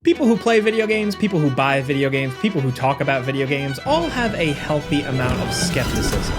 People who play video games, people who buy video games, people who talk about video games, all have a healthy amount of skepticism.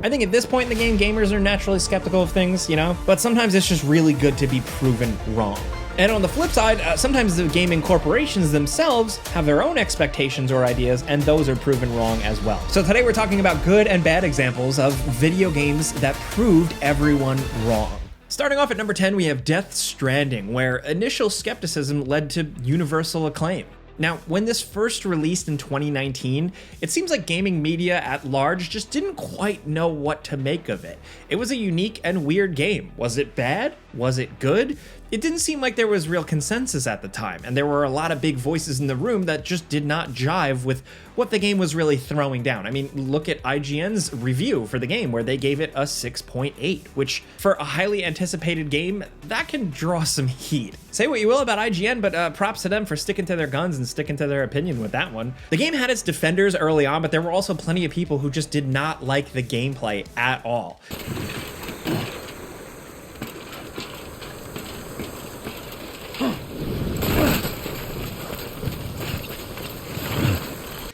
I think at this point in the game, gamers are naturally skeptical of things, you know, but sometimes it's just really good to be proven wrong. And on the flip side, sometimes the gaming corporations themselves have their own expectations or ideas, and those are proven wrong as well. So today we're talking about good and bad examples of video games that proved everyone wrong. Starting off at number 10, we have Death Stranding, where initial skepticism led to universal acclaim. Now, when this first released in 2019, it seems like gaming media at large just didn't quite know what to make of it. It was a unique and weird game. Was it bad? Was it good? It didn't seem like there was real consensus at the time, and there were a lot of big voices in the room that just did not jive with what the game was really throwing down. I mean, look at IGN's review for the game, where they gave it a 6.8, which for a highly anticipated game, that can draw some heat. Say what you will about IGN, but props to them for sticking to their guns and sticking to their opinion with that one. The game had its defenders early on, but there were also plenty of people who just did not like the gameplay at all.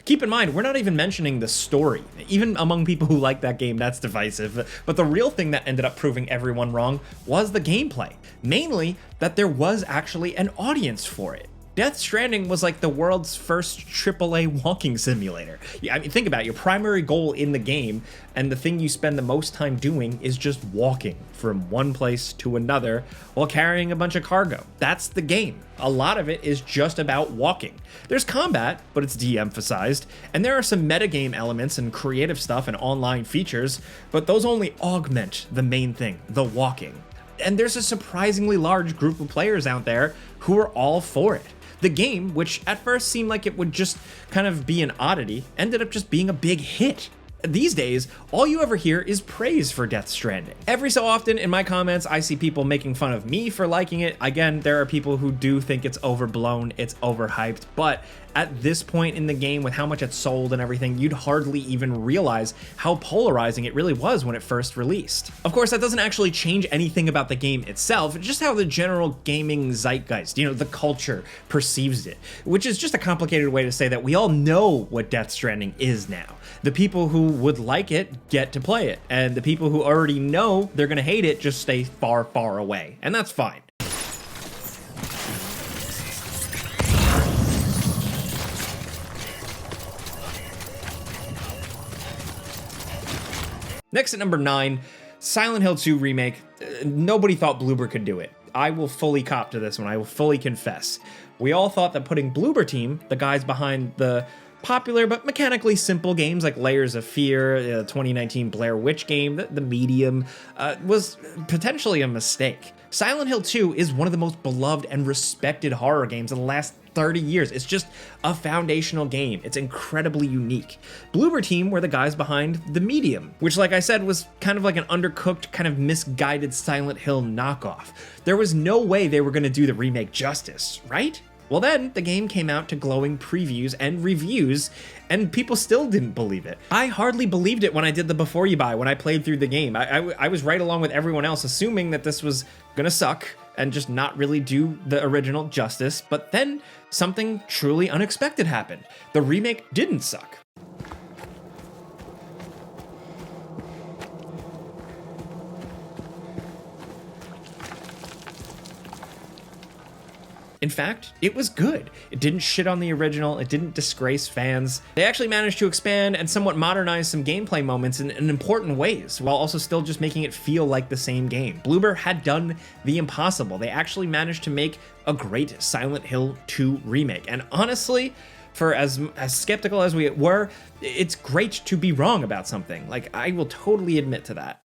Keep in mind, we're not even mentioning the story. Even among people who like that game, that's divisive. But the real thing that ended up proving everyone wrong was the gameplay. Mainly, that there was actually an audience for it. Death Stranding was like the world's first AAA walking simulator. I mean, think about it. Your primary goal in the game, and the thing you spend the most time doing, is just walking from one place to another while carrying a bunch of cargo. That's the game. A lot of it is just about walking. There's combat, but it's de-emphasized, and there are some metagame elements and creative stuff and online features, but those only augment the main thing, the walking. And there's a surprisingly large group of players out there who are all for it. The game, which at first seemed like it would just kind of be an oddity, ended up just being a big hit. These days, all you ever hear is praise for Death Stranding. Every so often in my comments, I see people making fun of me for liking it. Again, there are people who do think it's overblown, it's overhyped, but at this point in the game, with how much it's sold and everything, you'd hardly even realize how polarizing it really was when it first released. Of course, that doesn't actually change anything about the game itself, just how the general gaming zeitgeist, you know, the culture perceives it, which is just a complicated way to say that we all know what Death Stranding is now. The people who would like it get to play it, and the people who already know they're gonna hate it just stay far, far away, and that's fine. Next at number 9, Silent Hill 2 Remake. Nobody thought Bloober could do it. I will fully cop to this one, I will fully confess. We all thought that putting Bloober Team, the guys behind the popular but mechanically simple games like Layers of Fear, the 2019 Blair Witch game, the Medium, was potentially a mistake. Silent Hill 2 is one of the most beloved and respected horror games in the last 30 years. It's just a foundational game. It's incredibly unique. Bloober Team were the guys behind The Medium, which, like I said, was kind of like an undercooked, kind of misguided Silent Hill knockoff. There was no way they were going to do the remake justice, right? Well then, the game came out to glowing previews and reviews, and people still didn't believe it. I hardly believed it when I did the before you buy, when I played through the game. I was right along with everyone else, assuming that this was gonna suck and just not really do the original justice, but then something truly unexpected happened. The remake didn't suck. In fact, it was good. It didn't shit on the original, it didn't disgrace fans. They actually managed to expand and somewhat modernize some gameplay moments in important ways, while also still just making it feel like the same game. Bloober had done the impossible. They actually managed to make a great Silent Hill 2 remake. And honestly, for as skeptical as we were, it's great to be wrong about something. Like, I will totally admit to that.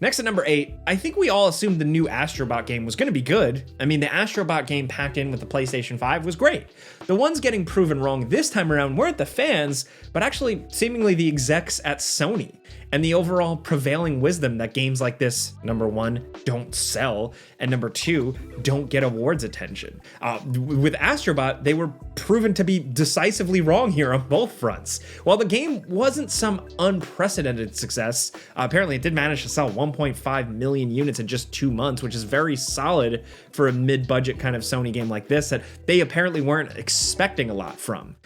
Next at number 8, I think we all assumed the new Astrobot game was going to be good. I mean, the Astrobot game packed in with the PlayStation 5 was great. The ones getting proven wrong this time around weren't the fans, but actually seemingly the execs at Sony, and the overall prevailing wisdom that games like this, number one, don't sell, and number two, don't get awards attention. With Astrobot, they were proven to be decisively wrong here on both fronts. While the game wasn't some unprecedented success, apparently it did manage to sell 1.5 million units in just 2 months, which is very solid for a mid-budget kind of Sony game like this that they apparently weren't expecting a lot from.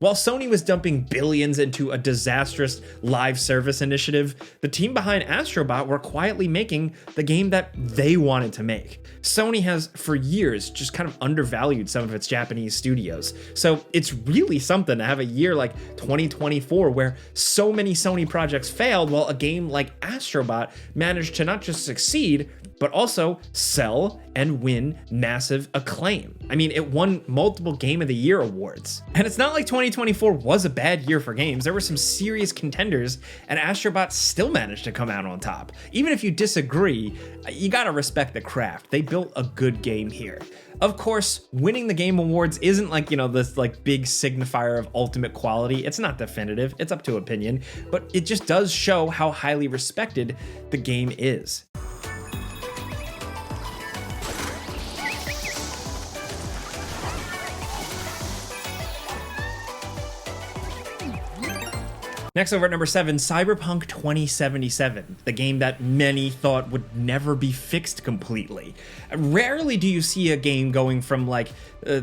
While Sony was dumping billions into a disastrous live service initiative, the team behind Astrobot were quietly making the game that they wanted to make. Sony has, for years, just kind of undervalued some of its Japanese studios. So it's really something to have a year like 2024 where so many Sony projects failed while a game like Astrobot managed to not just succeed, but also sell and win massive acclaim. I mean, it won multiple Game of the Year awards. And it's not like 2024 was a bad year for games. There were some serious contenders, and Astrobot still managed to come out on top. Even if you disagree, you gotta respect the craft. They built a good game here. Of course, winning the Game Awards isn't like, this like big signifier of ultimate quality. It's not definitive, it's up to opinion, but it just does show how highly respected the game is. Next over at number 7, Cyberpunk 2077, the game that many thought would never be fixed completely. Rarely do you see a game going from like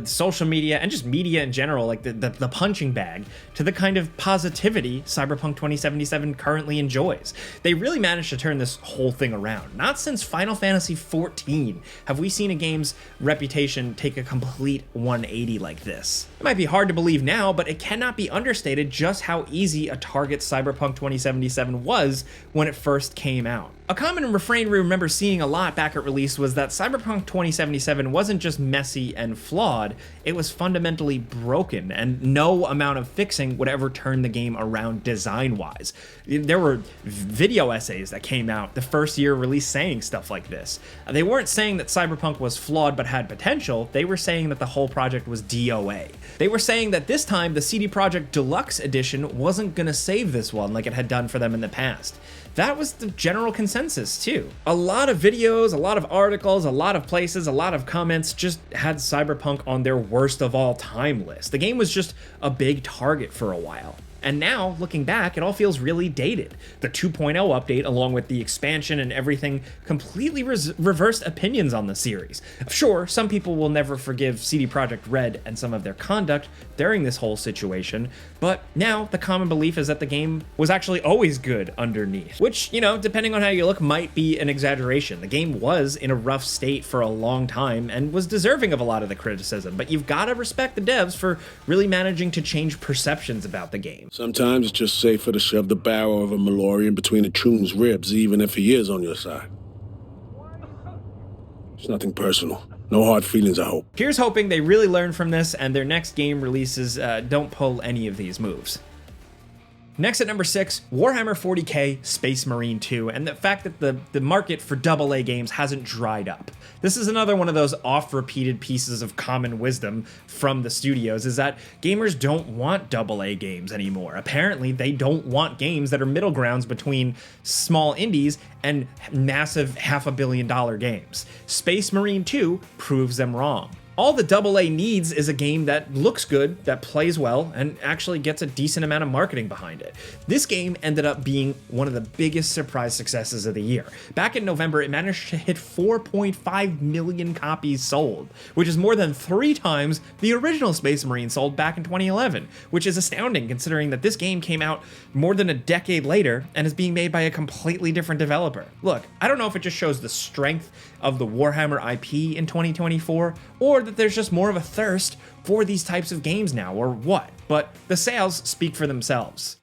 social media and just media in general, like the punching bag, to the kind of positivity Cyberpunk 2077 currently enjoys. They really managed to turn this whole thing around. Not since Final Fantasy XIV have we seen a game's reputation take a complete 180 like this. It might be hard to believe now, but it cannot be understated just how easy a target Cyberpunk 2077 was when it first came out. A common refrain we remember seeing a lot back at release was that Cyberpunk 2077 wasn't just messy and flawed, it was fundamentally broken, and no amount of fixing would ever turn the game around design-wise. There were video essays that came out the first year of release saying stuff like this. They weren't saying that Cyberpunk was flawed but had potential, they were saying that the whole project was DOA. They were saying that this time the CD Projekt Deluxe Edition wasn't gonna save this one like it had done for them in the past. That was the general consensus too. A lot of videos, a lot of articles, a lot of places, a lot of comments just had Cyberpunk on their worst of all time list. The game was just a big target for a while. And now, looking back, it all feels really dated. The 2.0 update, along with the expansion and everything, completely reversed opinions on the series. Sure, some people will never forgive CD Projekt Red and some of their conduct during this whole situation, but now the common belief is that the game was actually always good underneath. Which, depending on how you look, might be an exaggeration. The game was in a rough state for a long time and was deserving of a lot of the criticism, but you've got to respect the devs for really managing to change perceptions about the game. Sometimes it's just safer to shove the barrel of a Malorian between a Troon's ribs, even if he is on your side. It's nothing personal. No hard feelings, I hope. Here's hoping they really learn from this and their next game releases don't pull any of these moves. Next at number 6, Warhammer 40k Space Marine 2, and the fact that the market for AA games hasn't dried up. This is another one of those oft-repeated pieces of common wisdom from the studios, is that gamers don't want AA games anymore. Apparently, they don't want games that are middle grounds between small indies and massive $500 million games. Space Marine 2 proves them wrong. All the AA needs is a game that looks good, that plays well, and actually gets a decent amount of marketing behind it. This game ended up being one of the biggest surprise successes of the year. Back in November, it managed to hit 4.5 million copies sold, which is more than 3 times the original Space Marine sold back in 2011, which is astounding considering that this game came out more than a decade later and is being made by a completely different developer. Look, I don't know if it just shows the strength of the Warhammer IP in 2024, or that there's just more of a thirst for these types of games now, or what, but the sales speak for themselves.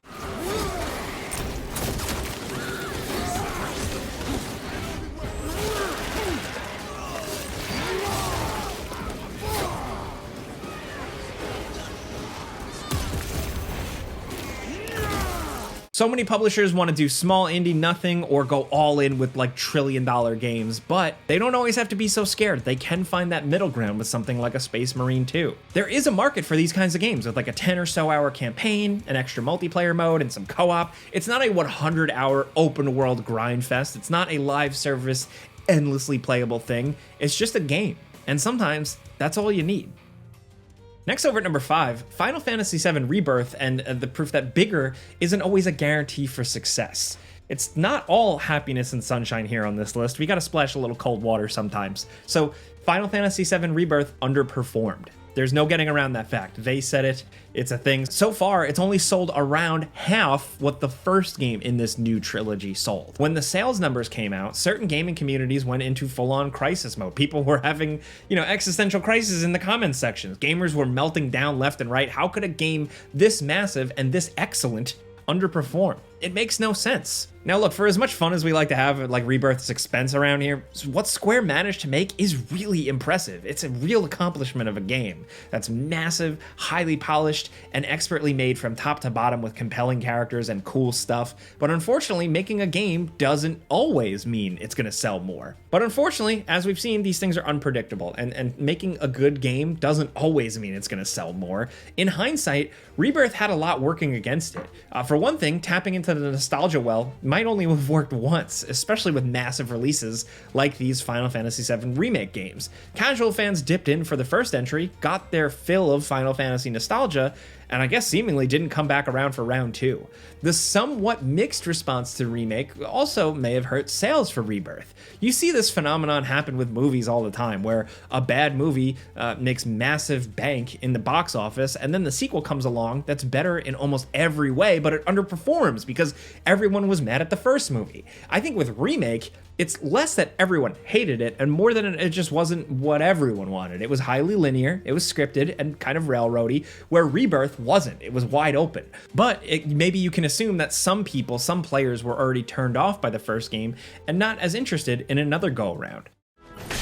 So many publishers want to do small indie nothing or go all in with like trillion-dollar games, but they don't always have to be so scared. They can find that middle ground with something like a Space Marine 2. There is a market for these kinds of games with like a 10 or so hour campaign, an extra multiplayer mode, and some co-op. It's not a 100-hour open world grind fest. It's not a live service, endlessly playable thing. It's just a game, and sometimes that's all you need. Next, over at number 5, Final Fantasy VII Rebirth and the proof that bigger isn't always a guarantee for success. It's not all happiness and sunshine here on this list. We gotta splash a little cold water sometimes. So, Final Fantasy VII Rebirth underperformed. There's no getting around that fact. They said it, it's a thing. So far, it's only sold around half what the first game in this new trilogy sold. When the sales numbers came out, certain gaming communities went into full-on crisis mode. People were having, existential crises in the comments sections. Gamers were melting down left and right. How could a game this massive and this excellent underperform? It makes no sense. Now look, for as much fun as we like to have at like Rebirth's expense around here, what Square managed to make is really impressive. It's a real accomplishment of a game that's massive, highly polished, and expertly made from top to bottom with compelling characters and cool stuff. But unfortunately, making a game doesn't always mean it's gonna sell more. But unfortunately, as we've seen, these things are unpredictable, and making a good game doesn't always mean it's gonna sell more. In hindsight, Rebirth had a lot working against it. For one thing, tapping into the nostalgia well might only have worked once, especially with massive releases like these Final Fantasy VII Remake games. Casual fans dipped in for the first entry, got their fill of Final Fantasy nostalgia, and I guess seemingly didn't come back around for round 2. The somewhat mixed response to Remake also may have hurt sales for Rebirth. You see this phenomenon happen with movies all the time, where a bad movie makes massive bank in the box office, and then the sequel comes along that's better in almost every way, but it underperforms because everyone was mad at the first movie. I think with Remake, it's less that everyone hated it and more than it just wasn't what everyone wanted. It was highly linear, it was scripted and kind of railroady, where Rebirth wasn't. It was wide open. But maybe you can assume that some players were already turned off by the first game and not as interested in another go-around.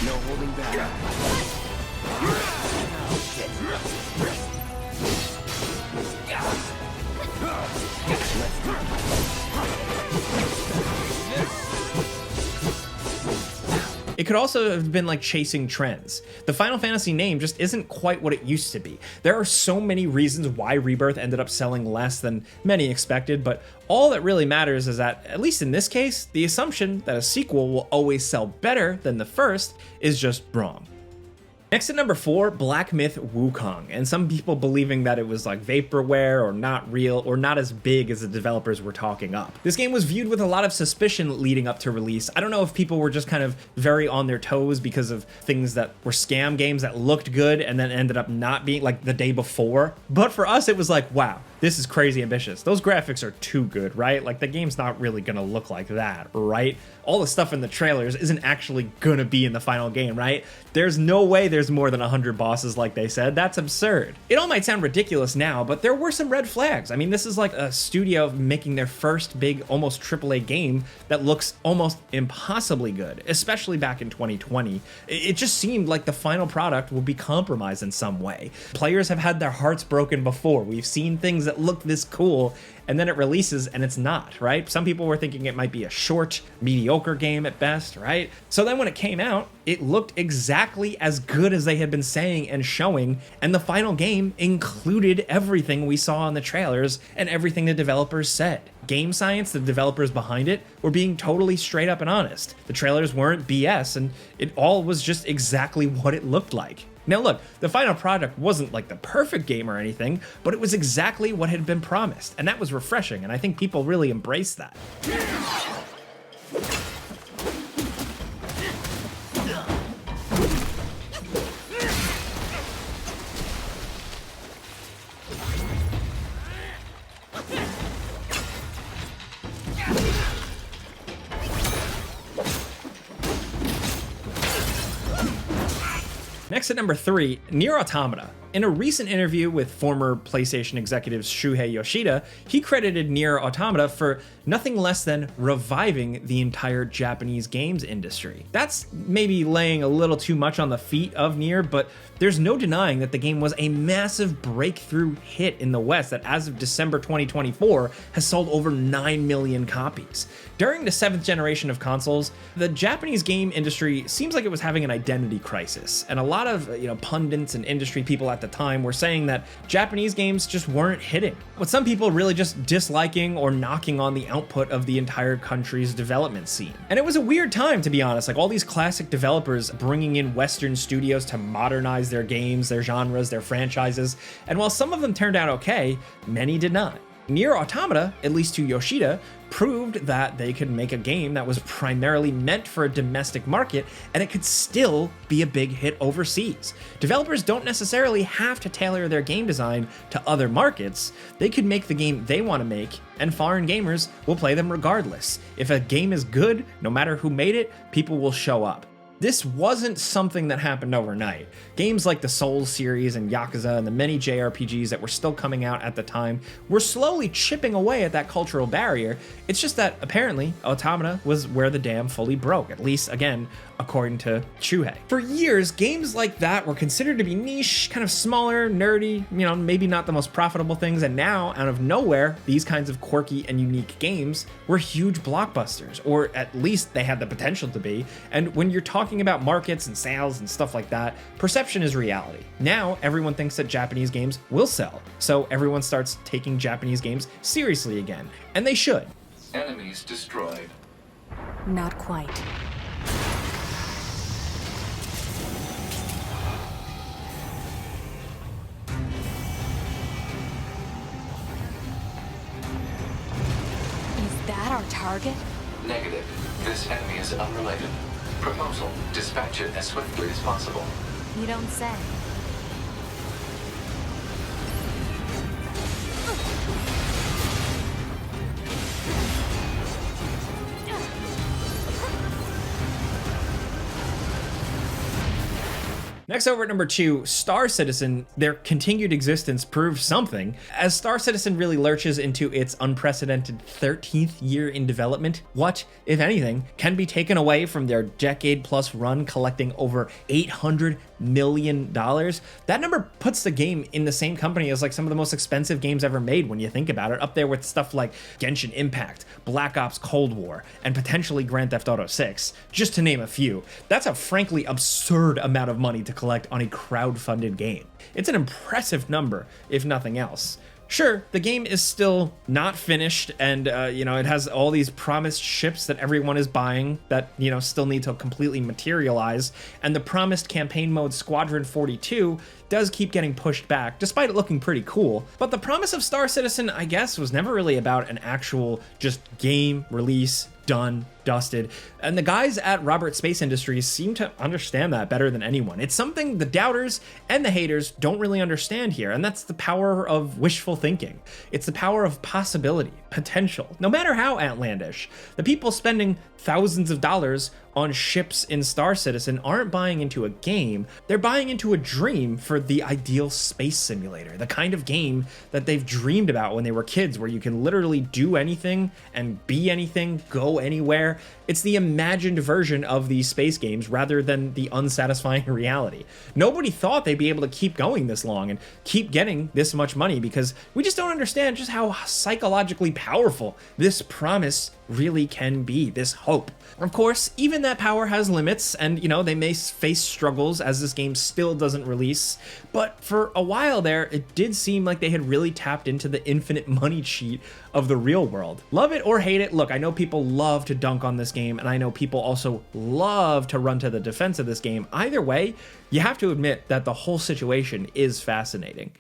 No holding back. It could also have been like chasing trends. The Final Fantasy name just isn't quite what it used to be. There are so many reasons why Rebirth ended up selling less than many expected, but all that really matters is that, at least in this case, the assumption that a sequel will always sell better than the first is just wrong. Next at number 4, Black Myth Wukong, and some people believing that it was like vaporware or not real or not as big as the developers were talking up. This game was viewed with a lot of suspicion leading up to release. I don't know if people were just kind of very on their toes because of things that were scam games that looked good and then ended up not being, like the day before. But for us, it was like, wow, this is crazy ambitious. Those graphics are too good, right? Like the game's not really gonna look like that, right? All the stuff in the trailers isn't actually gonna be in the final game, right? There's no way there's more than 100 bosses like they said. That's absurd. It all might sound ridiculous now, but there were some red flags. I mean, this is like a studio making their first big, almost AAA game that looks almost impossibly good, especially back in 2020. It just seemed like the final product will be compromised in some way. Players have had their hearts broken before. We've seen things that look this cool and then it releases and it's not, right? Some people were thinking it might be a short, mediocre game at best, right? So then when it came out, it looked exactly as good as they had been saying and showing, and the final game included everything we saw in the trailers and everything the developers said. Game Science, the developers behind it, were being totally straight up and honest. The trailers weren't BS, and it all was just exactly what it looked like. Now look, the final product wasn't like the perfect game or anything, but it was exactly what had been promised, and that was refreshing, and I think people really embraced that. Next at number 3, Nier Automata. In a recent interview with former PlayStation executive Shuhei Yoshida, he credited Nier Automata for nothing less than reviving the entire Japanese games industry. That's maybe laying a little too much on the feet of Nier, but there's no denying that the game was a massive breakthrough hit in the West that as of December 2024 has sold over 9 million copies. During the 7th generation of consoles, the Japanese game industry seems like it was having an identity crisis, and a lot of pundits and industry people at the time were saying that Japanese games just weren't hitting, with some people really just disliking or knocking on the output of the entire country's development scene. And it was a weird time, to be honest, like all these classic developers bringing in Western studios to modernize their games, their genres, their franchises, and while some of them turned out okay, many did not. Nier Automata, at least to Yoshida, proved that they could make a game that was primarily meant for a domestic market and it could still be a big hit overseas. Developers don't necessarily have to tailor their game design to other markets. They could make the game they want to make, and foreign gamers will play them regardless. If a game is good, no matter who made it, people will show up. This wasn't something that happened overnight. Games like the Souls series and Yakuza and the many JRPGs that were still coming out at the time were slowly chipping away at that cultural barrier. It's just that apparently Automata was where the dam fully broke, at least again, according to Shuhei. For years, games like that were considered to be niche, kind of smaller, nerdy, maybe not the most profitable things, and now, out of nowhere, these kinds of quirky and unique games were huge blockbusters, or at least they had the potential to be. And when you're talking about markets and sales and stuff like that, perception is reality. Now, everyone thinks that Japanese games will sell, so everyone starts taking Japanese games seriously again, and they should. Enemies destroyed. Not quite. Is that our target? Negative. This enemy is unrelated. Proposal: dispatch it as swiftly as possible. You don't say. Next over at number 2, Star Citizen, their continued existence proves something. As Star Citizen really lurches into its unprecedented 13th year in development, what, if anything, can be taken away from their decade-plus run collecting over $800 million? That number puts the game in the same company as like some of the most expensive games ever made when you think about it, up there with stuff like Genshin Impact, Black Ops Cold War, and potentially Grand Theft Auto 6, just to name a few. That's a frankly absurd amount of money to collect on a crowd-funded game. It's an impressive number, if nothing else. Sure, the game is still not finished, and it has all these promised ships that everyone is buying that still need to completely materialize, and the promised campaign mode Squadron 42 does keep getting pushed back, despite it looking pretty cool. But the promise of Star Citizen, I guess, was never really about an actual just game release, done, dusted, and the guys at Robert Space Industries seem to understand that better than anyone. It's something the doubters and the haters don't really understand here, and that's the power of wishful thinking. It's the power of possibility, potential, no matter how outlandish. The people spending thousands of dollars on ships in Star Citizen aren't buying into a game, they're buying into a dream for the ideal space simulator, the kind of game that they've dreamed about when they were kids, where you can literally do anything and be anything, go anywhere. It's the imagined version of these space games rather than the unsatisfying reality. Nobody thought they'd be able to keep going this long and keep getting this much money because we just don't understand just how psychologically powerful this promise really can be, this hope. Of course, even that power has limits, and they may face struggles as this game still doesn't release, but for a while there, it did seem like they had really tapped into the infinite money cheat of the real world. Love it or hate it, look, I know people love to dunk on this game, and I know people also love to run to the defense of this game. Either way, you have to admit that the whole situation is fascinating.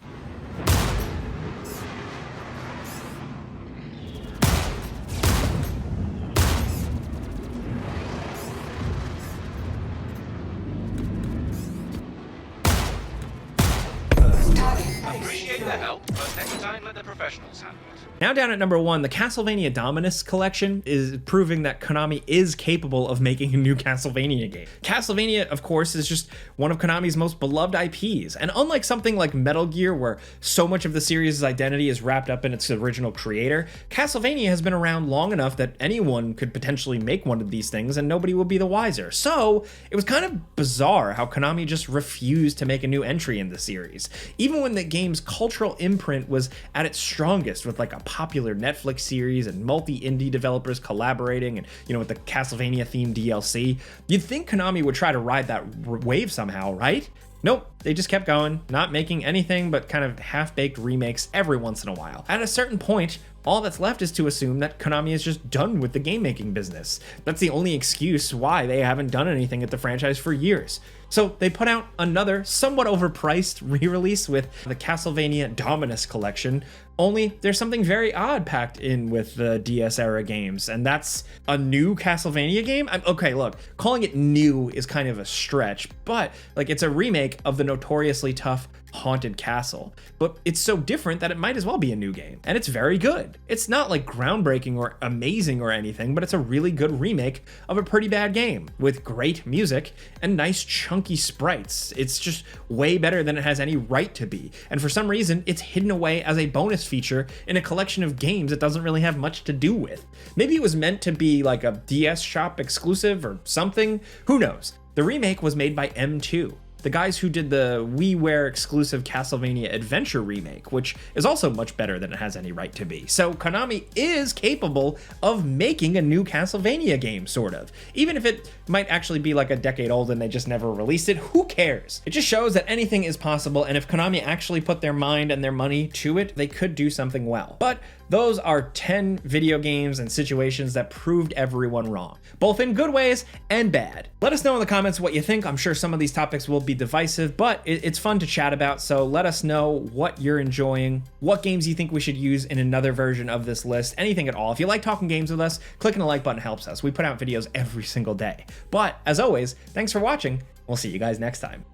Appreciate the help, but next time let the professionals handle it. Now down at number 1, the Castlevania Dominus collection is proving that Konami is capable of making a new Castlevania game. Castlevania, of course, is just one of Konami's most beloved IPs, and unlike something like Metal Gear, where so much of the series' identity is wrapped up in its original creator, Castlevania has been around long enough that anyone could potentially make one of these things and nobody would be the wiser. So it was kind of bizarre how Konami just refused to make a new entry in the series, even when the game's cultural imprint was at its strongest, with like a popular Netflix series and multi-indie developers collaborating, and with the Castlevania themed DLC. You'd think Konami would try to ride that wave somehow, right? Nope, they just kept going, not making anything but kind of half-baked remakes every once in a while. At a certain point, all that's left is to assume that Konami is just done with the game-making business. That's the only excuse why they haven't done anything at the franchise for years. So they put out another somewhat overpriced re-release with the Castlevania Dominus collection, only there's something very odd packed in with the DS era games, and that's a new Castlevania game? Okay, look, calling it new is kind of a stretch, but like it's a remake of the notoriously tough Haunted Castle, but it's so different that it might as well be a new game, and it's very good. It's not like groundbreaking or amazing or anything, but it's a really good remake of a pretty bad game with great music and nice chunky sprites. It's just way better than it has any right to be, and for some reason it's hidden away as a bonus feature in a collection of games it doesn't really have much to do with. Maybe it was meant to be like a DS shop exclusive or something, who knows. The remake was made by M2, the guys who did the WiiWare exclusive Castlevania Adventure remake, which is also much better than it has any right to be. So Konami is capable of making a new Castlevania game, sort of. Even if it might actually be like a decade old and they just never released it, who cares? It just shows that anything is possible, and if Konami actually put their mind and their money to it, they could do something well. But those are 10 video games and situations that proved everyone wrong, both in good ways and bad. Let us know in the comments what you think. I'm sure some of these topics will be divisive, but it's fun to chat about, so let us know what you're enjoying, what games you think we should use in another version of this list, anything at all. If you like talking games with us, clicking the like button helps us. We put out videos every single day. But as always, thanks for watching. We'll see you guys next time.